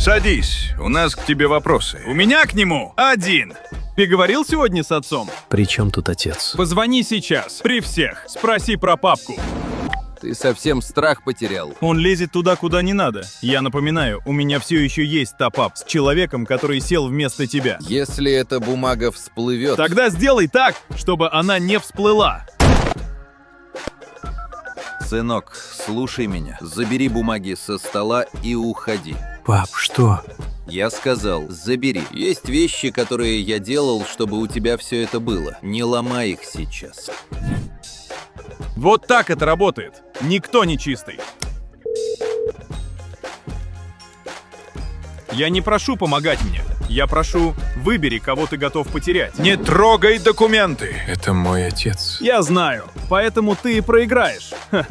Садись, у нас к тебе вопросы. У меня к нему один. Ты говорил сегодня с отцом? При чем тут отец? Позвони сейчас, при всех. Спроси про папку. Ты совсем страх потерял. Он лезет туда, куда не надо. Я напоминаю, у меня все еще есть топап с человеком, который сел вместо тебя. Если эта бумага всплывет... Тогда сделай так, чтобы она не всплыла. Сынок, слушай меня. Забери бумаги со стола и уходи. Пап, что? Я сказал, забери. Есть вещи, которые я делал, чтобы у тебя все это было. Не ломай их сейчас. Вот так это работает. Никто не чистый. Я не прошу помогать мне. Я прошу, выбери, кого ты готов потерять. Не трогай документы. Это мой отец. Я знаю, поэтому ты и проиграешь. Ха.